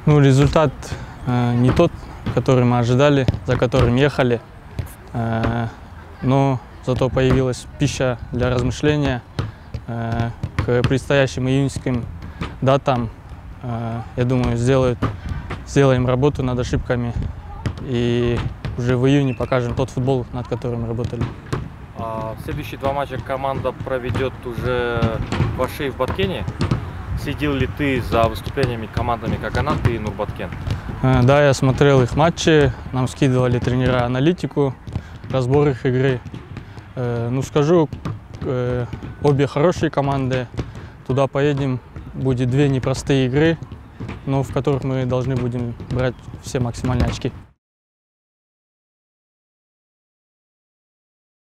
Ну, результат не тот, который мы ожидали, за которым ехали, но зато появилась пища для размышления. К предстоящим июньским датам, я думаю, сделаем работу над ошибками и уже в июне покажем тот футбол, над которым работали. Следующие 2 матча команда проведет уже в Аше и в Баткене. Следил ли ты за выступлениями командами Каганат и Нурбаткен? Да, я смотрел их матчи, нам скидывали тренера аналитику, разбор их игры. Ну, скажу, обе хорошие команды. Туда поедем, будет 2 непростые игры, но в которых мы должны будем брать все максимальные очки.